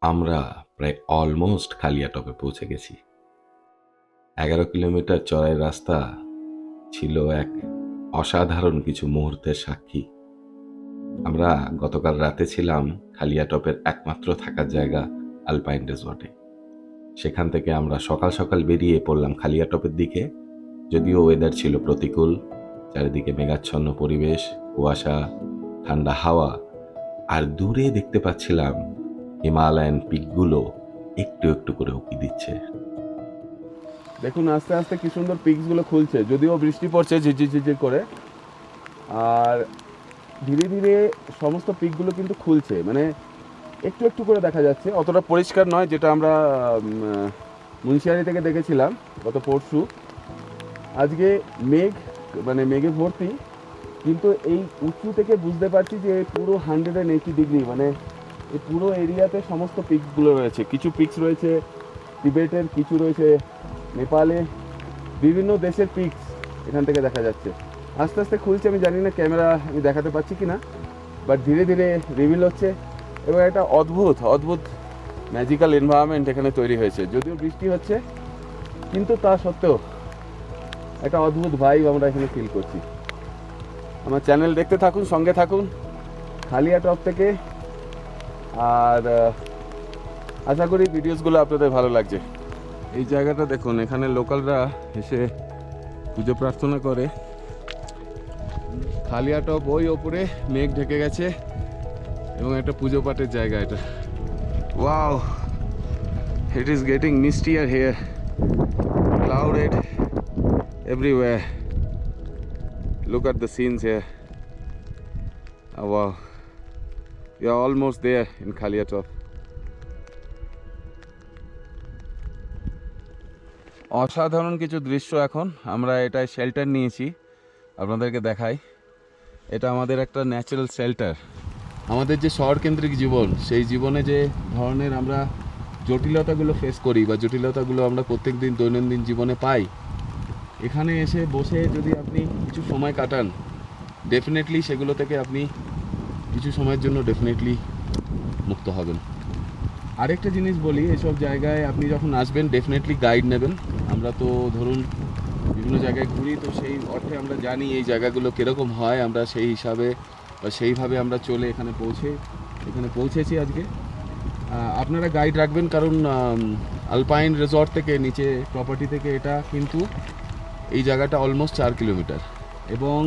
আমরা প্রায় অলমোস্ট খালিয়া টপে পৌঁছে গেছি। 11 কিলোমিটার চড়াই রাস্তা ছিল এক অসাধারণ কিছু মুহূর্তের সাক্ষী। আমরা গতকাল রাতে ছিলাম খালিয়া টপের একমাত্র থাকার জায়গা আলপাইন রিসর্টে। সেখান থেকে আমরা সকাল সকাল বেরিয়ে পড়লাম খালিয়া টপের দিকে। যদিও ওয়েদার ছিল প্রতিকূল, চারিদিকে মেঘাচ্ছন্ন পরিবেশ, কুয়াশা, ঠান্ডা হাওয়া, আর দূরে দেখতে পাচ্ছিলাম হিমালয়ান পিকগুলো একটু একটু করে উঁকি দিচ্ছে। দেখুন আস্তে আস্তে কি সুন্দর পিকসগুলো খুলছে, যদিও বৃষ্টি পড়ছে ঝিরঝির ঝিরঝির করে, আর ধীরে ধীরে সমস্ত পিকগুলো কিন্তু খুলছে, মানে একটু একটু করে দেখা যাচ্ছে। অতটা পরিষ্কার নয় যেটা আমরা মুন্সিয়ারি থেকে দেখেছিলাম গত পরশু। আজকে মেঘ, মানে মেঘে ভর্তি, কিন্তু এই উঁচু থেকে বুঝতে পারছি যে পুরো 180 ডিগ্রি, মানে এই পুরো এরিয়াতে সমস্ত পিকসগুলো রয়েছে। কিছু পিকস রয়েছে তিবেটের, কিছু রয়েছে নেপালে, বিভিন্ন দেশের পিকস এখান থেকে দেখা যাচ্ছে। আস্তে আস্তে খুলছে, আমি জানি না ক্যামেরা আমি দেখাতে পারছি কি না, বাট ধীরে ধীরে রিভিল হচ্ছে এবং একটা অদ্ভুত অদ্ভুত ম্যাজিক্যাল এনভায়রনমেন্ট এখানে তৈরি হয়েছে। যদিও বৃষ্টি হচ্ছে, কিন্তু তা সত্ত্বেও একটা অদ্ভুত ভাইব আমরা এখানে ফিল করছি। আমার চ্যানেল দেখতে থাকুন, সঙ্গে থাকুন খালিয়া টপ থেকে, আর আশা করি ভিডিওসগুলো আপনাদের ভালো লাগছে। এই জায়গাটা দেখুন, এখানে লোকালরা এসে পুজো প্রার্থনা করে। খালিয়া টপ ওই ওপরে, মেঘ ঢেকে গেছে এবং একটা পুজো পাঠের জায়গা এটা। Wow, it is getting mistier here, clouded everywhere. Look at the scenes here. Oh, wow, we are almost there in Khaliya Top. অসাধারণ কিছু দৃশ্য। এখন আমরা এটায় শেল্টার নিয়েছি, আপনাদেরকে দেখাই। এটা আমাদের একটা ন্যাচারাল শেল্টার। আমাদের যে শহরকেন্দ্রিক জীবন, সেই জীবনে যে ধরনের আমরা জটিলতাগুলো ফেস করি বা জটিলতাগুলো আমরা প্রত্যেকদিন দৈনন্দিন জীবনে পাই, এখানে এসে বসে যদি আপনি কিছু সময় কাটান, ডেফিনেটলি সেগুলো থেকে আপনি কিছু সময়ের জন্য ডেফিনেটলি মুক্ত হবেন। আরেকটা জিনিস বলি, এসব জায়গায় আপনি যখন আসবেন ডেফিনেটলি গাইড নেবেন। আমরা তো ধরুন বিভিন্ন জায়গায় ঘুরি, তো সেই অর্থে আমরা জানি এই জায়গাগুলো কীরকম হয়। আমরা সেই হিসাবে বা সেইভাবে আমরা চলে এখানে পৌঁছেছি আজকে। আপনারা গাইড রাখবেন, কারণ আলপাইন রিসর্ট থেকে নিচে প্রপার্টি থেকে এটা কিন্তু এই জায়গাটা অলমোস্ট 4 কিলোমিটার, এবং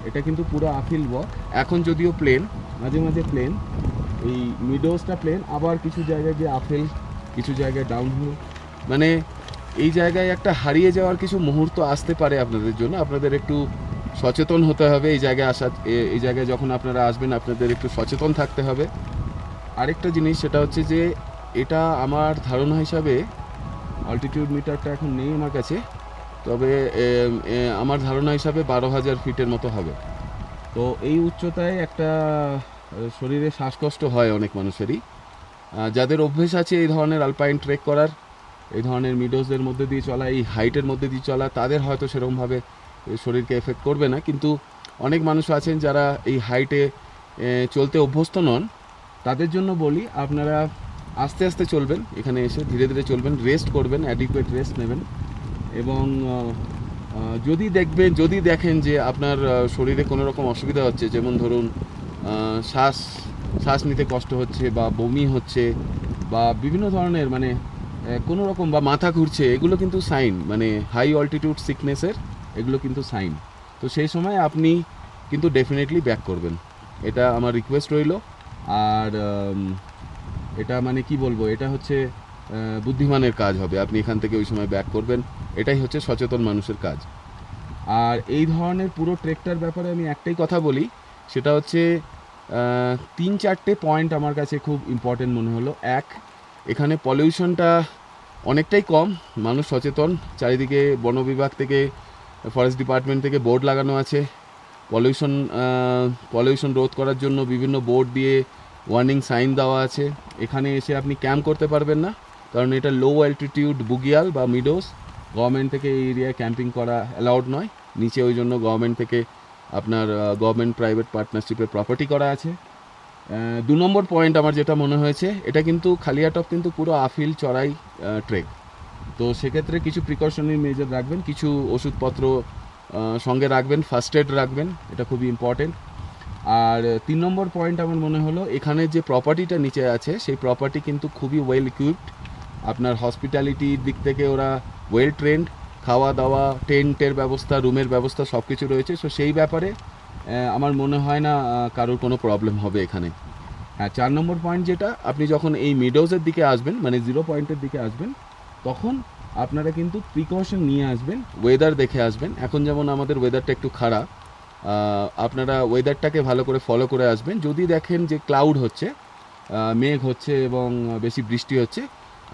এটা কিন্তু পুরো আফিল ওয়াক। এখন যদিও প্লেন, মাঝে মাঝে প্লেন, এই মিডোসটা প্লেন, আবার কিছু জায়গায় যে আফেল, কিছু জায়গায় ডাউনহিল, মানে এই জায়গায় একটা হারিয়ে যাওয়ার কিছু মুহূর্ত আসতে পারে আপনাদের জন্য। আপনাদের একটু সচেতন হতে হবে এই জায়গায় এই জায়গায় যখন আপনারা আসবেন আপনাদের একটু সচেতন থাকতে হবে। আরেকটা জিনিস, সেটা হচ্ছে যে এটা আমার ধারণা হিসাবে, অল্টিটিউড মিটারটা এখন নেই আমার কাছে, তবে আমার ধারণা হিসাবে 12,000 ফিটের মতো হবে। তো এই উচ্চতায় একটা শরীরে শ্বাসকষ্ট হয় অনেক মানুষেরই। যাদের অভ্যেস আছে এই ধরনের আলপাইন ট্রেক করার, এই ধরনের মিডোজের মধ্যে দিয়ে চলা, এই হাইটের মধ্যে দিয়ে চলা, তাদের হয়তো সেরকমভাবে শরীরকে এফেক্ট করবে না। কিন্তু অনেক মানুষ আছেন যারা এই হাইটে চলতে অভ্যস্ত নন, তাদের জন্য বলি আপনারা আস্তে আস্তে চলবেন, এখানে এসে ধীরে ধীরে চলবেন, রেস্ট করবেন, অ্যাডিকুয়েট রেস্ট নেবেন, এবং যদি দেখেন যে আপনার শরীরে কোনো রকম অসুবিধা হচ্ছে, যেমন ধরুন শ্বাস নিতে কষ্ট হচ্ছে বা বমি হচ্ছে বা বিভিন্ন ধরনের মানে কোনো রকম বা মাথা ঘুরছে, এগুলো কিন্তু সাইন, মানে হাই অল্টিটিউড সিকনেসের এগুলো কিন্তু সাইন। তো সেই সময় আপনি কিন্তু ডেফিনেটলি ব্যাক করবেন, এটা আমার রিকোয়েস্ট রইল। আর এটা মানে কি বলবো, এটা হচ্ছে বুদ্ধিমানের কাজ হবে, আপনি এখান থেকে ওই সময় ব্যাক করবেন, এটাই হচ্ছে সচেতন মানুষের কাজ। আর এই ধরনের পুরো ট্রেকটার ব্যাপারে আমি একটাই কথা বলি, সেটা হচ্ছে 3-4টে পয়েন্ট আমার কাছে খুব ইম্পর্টেন্ট মনে হলো। এক, এখানে পলিউশনটা অনেকটাই কম, মানুষ সচেতন, চারিদিকে বন বিভাগ থেকে, ফরেস্ট ডিপার্টমেন্ট থেকে বোর্ড লাগানো আছে, পলিউশন রোধ করার জন্য বিভিন্ন বোর্ড দিয়ে ওয়ার্নিং সাইন দেওয়া আছে। এখানে এসে আপনি ক্যাম্প করতে পারবেন না, কারণ এটা লো অ্যালটিটিউড বুগিয়াল বা মিডোস, গভর্নমেন্ট থেকে এই এরিয়ায় ক্যাম্পিং করা অ্যালাউড নয় নিচে, ওই জন্য গভর্নমেন্ট থেকে আপনার গভর্নমেন্ট প্রাইভেট পার্টনারশিপে প্রপার্টি করা আছে। 2 নম্বর পয়েন্ট আমার যেটা মনে হয়েছে, এটা কিন্তু খালিয়া টপ কিন্তু পুরো আফিল চড়াই ট্রেক, তো সেক্ষেত্রে কিছু প্রিকশনারি মেজার রাখবেন, কিছু ওষুধপত্র সঙ্গে রাখবেন, ফার্স্ট এড রাখবেন, এটা খুবই ইম্পর্টেন্ট। আর 3 নম্বর পয়েন্ট আমার মনে হলো এখানে যে প্রপার্টিটা নিচে আছে সেই প্রপার্টি কিন্তু খুবই ওয়েল ইকুইপড, আপনার হসপিটালিটির দিক থেকে ওরা ওয়েল ট্রেন্ড, খাওয়া দাওয়া, টেন্টের ব্যবস্থা, রুমের ব্যবস্থা সব কিছু রয়েছে। সো সেই ব্যাপারে আমার মনে হয় না কারোর কোনো প্রবলেম হবে এখানে। হ্যাঁ, 4 নম্বর পয়েন্ট যেটা, আপনি যখন এই মিডোজের দিকে আসবেন, মানে 0 পয়েন্টের দিকে আসবেন, তখন আপনারা কিন্তু প্রিকশন নিয়ে আসবেন, ওয়েদার দেখে আসবেন। এখন যেমন আমাদের ওয়েদারটা একটু খারাপ, আপনারা ওয়েদারটাকে ভালো করে ফলো করে আসবেন। যদি দেখেন যে ক্লাউড হচ্ছে, মেঘ হচ্ছে এবং বেশি বৃষ্টি হচ্ছে,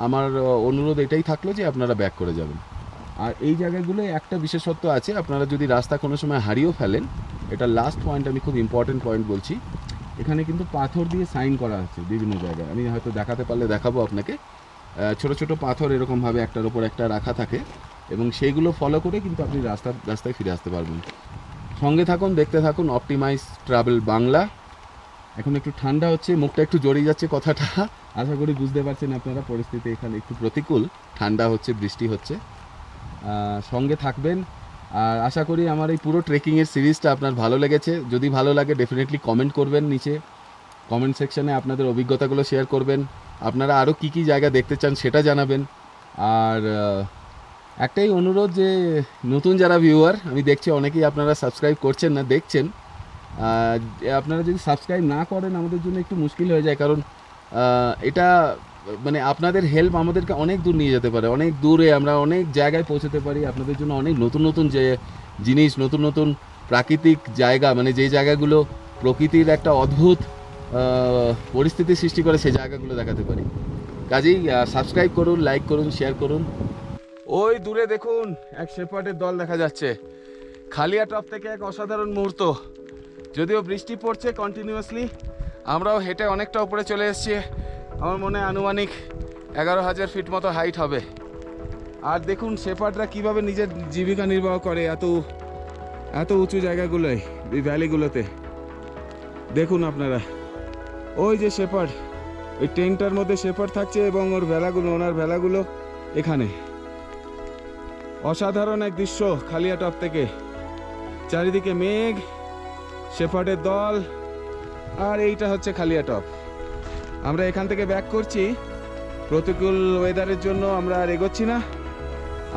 আমার অনুরোধ এটাই থাকলো যে আপনারা ব্যাক করে যাবেন। আর এই জায়গাগুলোয় একটা বিশেষত্ব আছে, আপনারা যদি রাস্তা কোনো সময় হারিয়েও ফেলেন, এটা লাস্ট পয়েন্ট, আমি খুব ইম্পর্টেন্ট পয়েন্ট বলছি, এখানে কিন্তু পাথর দিয়ে সাইন করা আছে বিভিন্ন জায়গায়, আমি হয়তো দেখাতে পারলে দেখাবো আপনাকে। ছোট ছোট পাথর এরকমভাবে একটার ওপর একটা রাখা থাকে, এবং সেইগুলো ফলো করে কিন্তু আপনি রাস্তায় ফিরে আসতে পারবেন। সঙ্গে থাকুন, দেখতে থাকুন অপটিমাইজ ট্রাভেল বাংলা। এখন একটু ঠান্ডা হচ্ছে, মুখটা একটু জড়িয়ে যাচ্ছে কথাটা, আশা করি বুঝতে পারছেন আপনারা, পরিস্থিতি এখানে একটু প্রতিকূল, ঠান্ডা হচ্ছে, বৃষ্টি হচ্ছে। সঙ্গে থাকবেন, আর আশা করি আমার এই পুরো ট্রেকিংয়ের সিরিজটা আপনার ভালো লেগেছে। যদি ভালো লাগে ডেফিনেটলি কমেন্ট করবেন, নিচে কমেন্ট সেকশানে আপনাদের অভিজ্ঞতাগুলো শেয়ার করবেন, আপনারা আরও কী কী জায়গা দেখতে চান সেটা জানাবেন। আর একটাই অনুরোধ, যে নতুন যারা ভিউয়ার, আমি দেখছি অনেকেই আপনারা সাবস্ক্রাইব করছেন না, দেখছেন, আপনারা যদি সাবস্ক্রাইব না করেন আমাদের জন্য একটু মুশকিল হয়ে যায়, কারণ এটা মানে আপনাদের হেল্প আমাদেরকে অনেক দূর নিয়ে যেতে পারে, অনেক দূরে আমরা অনেক জায়গায় পৌঁছতে পারি, আপনাদের জন্য অনেক নতুন নতুন যে জিনিস, নতুন নতুন প্রাকৃতিক জায়গা, মানে যে জায়গাগুলো প্রকৃতির একটা অদ্ভুত পরিস্থিতি সৃষ্টি করে, সেই জায়গাগুলো দেখাতে পারি। কাজেই সাবস্ক্রাইব করুন, লাইক করুন, শেয়ার করুন। ওই দূরে দেখুন এক শেপার্ডের দল দেখা যাচ্ছে, খালিয়া টপ থেকে এক অসাধারণ মুহূর্ত। যদিও বৃষ্টি পড়ছে কন্টিনিউয়াসলি, আমরাও হেঁটে অনেকটা উপরে চলে এসেছি, আমার মনে হয় আনুমানিক 11,000 ফিট মতো হাইট হবে। আর দেখুন শেপার্ডরা কীভাবে নিজের জীবিকা নির্বাহ করে এত এত উঁচু জায়গাগুলোয়, এই ভ্যালিগুলোতে। দেখুন আপনারা, ওই যে শেপার্ড, ওই টেন্টটার মধ্যে শেপার্ড থাকছে এবং ওনার ভেলাগুলো এখানে। অসাধারণ এক দৃশ্য খালিয়া টপ থেকে, চারিদিকে মেঘ, শেপার্ডের দল, আর এইটা হচ্ছে খালিয়া টপ। আমরা এখান থেকে ব্যাক করছি, প্রতিকূল ওয়েদারের জন্য আমরা আর এগোচ্ছি না,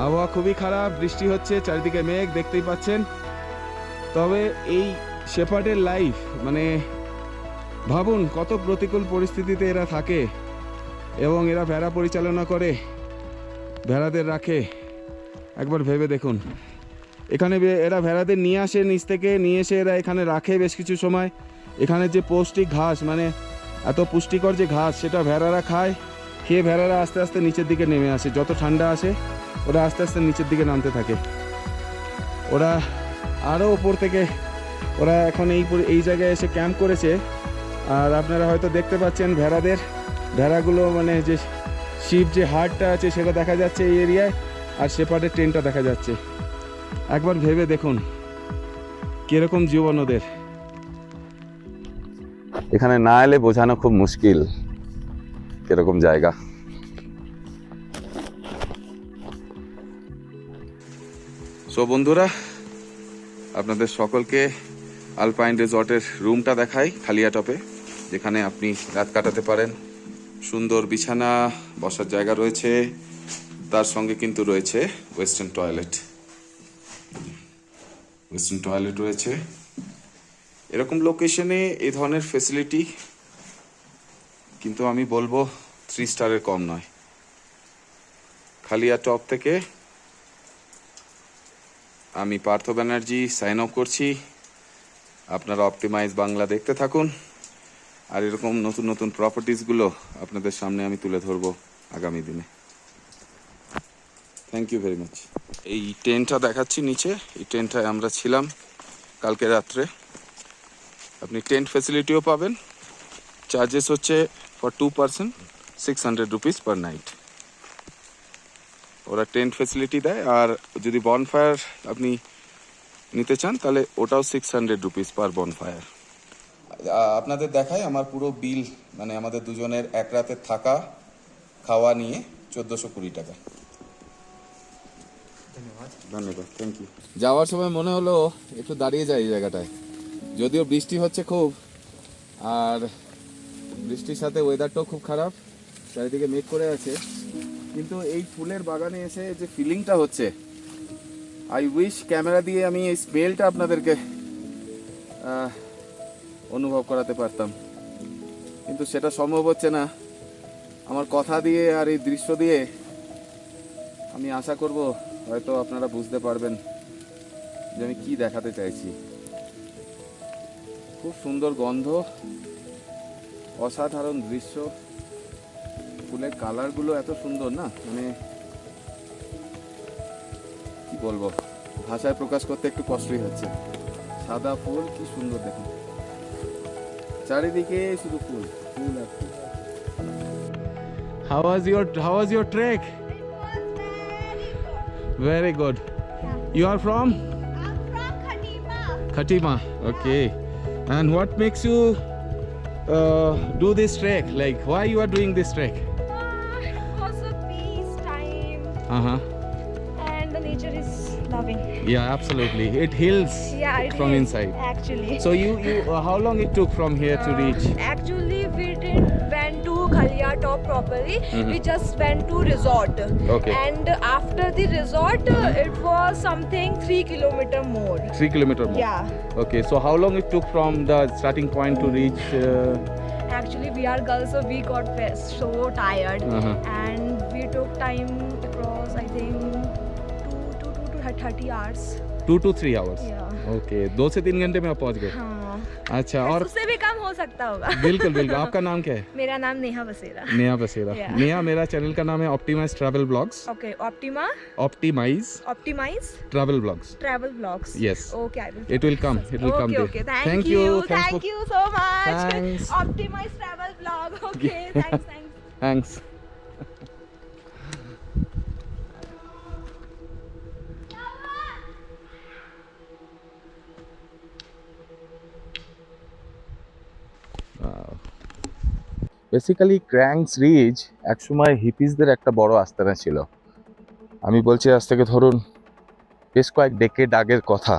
আবহাওয়া খুবই খারাপ, বৃষ্টি হচ্ছে, চারিদিকে মেঘ দেখতেই পাচ্ছেন। তবে এই শেপার্ডের লাইফ, মানে ভাবুন কত প্রতিকূল পরিস্থিতিতে এরা থাকে, এবং এরা ভেড়া পরিচালনা করে, ভেড়াদের রাখে। একবার ভেবে দেখুন, এখানে এরা ভেড়াদের নিয়ে আসে, নিচ থেকে নিয়ে এসে এরা এখানে রাখে বেশ কিছু সময়। এখানে যে পৌষ্টিক ঘাস, মানে এত পুষ্টিকর যে ঘাস, সেটা ভেড়ারা খায়, খেয়ে ভেড়ারা আস্তে আস্তে নিচের দিকে নেমে আসে। যত ঠান্ডা আসে ওরা আস্তে আস্তে নিচের দিকে নামতে থাকে। ওরা আরও ওপর থেকে ওরা এখন এই জায়গায় এসে ক্যাম্প করেছে। আর আপনারা হয়তো দেখতে পাচ্ছেন ভেড়াগুলো, মানে যে শিপ যে হাড়টা আছে সেটা দেখা যাচ্ছে এই এরিয়ায়, আর শেপার্ডের ট্রেনটা দেখা যাচ্ছে। একবার ভেবে দেখুন কিরকম জীবন ওদের। এখানে না এলে বোঝানো খুব মুশকিল কিরকম জায়গা। সো বন্ধুরা, আপনাদের সকলকে আলপাইন রিসর্টের রুমটা দেখাই খালিয়া টপে, যেখানে আপনি রাত কাটাতে পারেন। সুন্দর বিছানা, বসার জায়গা রয়েছে, তার সঙ্গে কিন্তু রয়েছে ওয়েস্টার্ন টয়লেট রয়েছে। এরকম লোকেশনে এই ধরনের ফেসিলিটি কিন্তু আমি বলবো 3 স্টারের কম নয়। খালিয়া টপ থেকে আমি পার্থ ব্যানার্জি সাইন অফ করছি। আপনারা অপটিমাইজ বাংলা দেখতে থাকুন, আর এরকম নতুন নতুন প্রপার্টিসগুলো আপনাদের সামনে আমি তুলে ধরবো আগামী দিনে। Thank you very much. এই টেন্টটা দেখাচ্ছি নিচে, এই টেন্টটায় আমরা ছিলাম কালকে রাত্রে। আপনি টেন্ট ফেসিলিটিও পাবেন। চার্জেস হচ্ছে for 2 person 600 rupees per night. ওরা টেন্ট ফেসিলিটি দেয়, আর যদি বনফায়ার আপনি নিতে চান তাহলে ওটাও 600 রুপিস পার বনফায়ার। আপনাদের দেখাই আমার পুরো বিল, মানে আমাদের দুজনের এক রাতের থাকা খাওয়া নিয়ে 1420 টাকা। ধন্যবাদ, থ্যাংক ইউ। যাওয়ার সময় মনে হলো একটু দাঁড়িয়ে যাই এই জায়গাটায়, যদিও বৃষ্টি হচ্ছে খুব, আর বৃষ্টির সাথে ওয়েদারটাও খুব খারাপ, চারিদিকে মেঘ করে আছে, কিন্তু এই ফুলের বাগানে এসে যে ফিলিংটা হচ্ছে, আই উইশ ক্যামেরা দিয়ে আমি এই স্মেলটা আপনাদেরকে অনুভব করাতে পারতাম, কিন্তু সেটা সম্ভব হচ্ছে না। আমার কথা দিয়ে আর এই দৃশ্য দিয়ে আমি আশা করব হয়তো আপনারা বুঝতে পারবেন যে আমি কি দেখাতে চাইছি। খুব সুন্দর গন্ধ, অসাধারণ দৃশ্য, ফুলের কালারগুলো এত সুন্দর না, মানে কি বলবো, ভাষায় প্রকাশ করতে একটু কষ্টই হচ্ছে। সাদা ফুল কি সুন্দর দেখুন, চারিদিকে শুধু ফুল ফুল আর ফুল। How was your trek? Very good. You are from? I'm from Khatima. Khatima. Okay. And what makes you do this trek? Like, why you are doing this trek? Because of peace, time, Uh-huh. and the nature is loving. Yeah, absolutely. It heals Yeah, it from is, inside. Actually. So you how long it took from here to reach? Actually, we didn't went to Khaliya Top properly. We just went to resort. Okay. And after the resort, it was something 3 kilometer more. 3 kilometers more. Yeah. Okay. So how long it took from the starting point to reach? Actually, we are girls, so we got so tired, and we took time across, I think, 2 to 30 hours. 2 to 3 hours. Yeah. Okay. 2 से 3 घंटे में आप पहुंच गए. हाँ. अच्छा. और उससे भी कम हो सकता होगा. बिल्कुल बिल्कुल. आपका नाम क्या है? मेरा नाम नेहा बसेरा. नेहा बसेरा. Yeah. नेहा, मेरा चैनल का नाम है optimize travel vlogs. Okay, optimize optimize travel vlogs. travel vlogs. Yes. Okay, I will. It will come. It will come Okay, there. okay. Thank you. Thanks Thank you so much. Thanks. Optimize travel vlog. Okay, thanks. Thanks. Basically Cranks Ridge একসময় হিপিসদের একটা বড় আস্তানা ছিল। আমি বলছি আজ থেকে ধরুন বেশ কয়েক ডেকেড আগের কথা,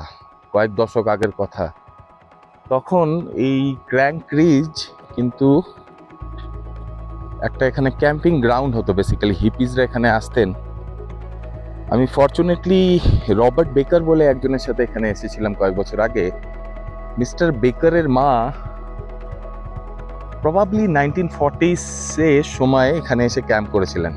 কয়েক দশক আগের কথা। তখন এই ক্র্যাঙ্ক রিজ কিন্তু একটা এখানে ক্যাম্পিং গ্রাউন্ড হতো, বেসিক্যালি হিপিসরা এখানে আসতেন। আমি ফরচুনেটলি রবার্ট বেকার বলে একজনের সাথে এখানে এসেছিলাম কয়েক বছর আগে। মিস্টার বেকারের মা প্রবাবলি 1940s সময় এখানে এসে ক্যাম্প করেছিলেন।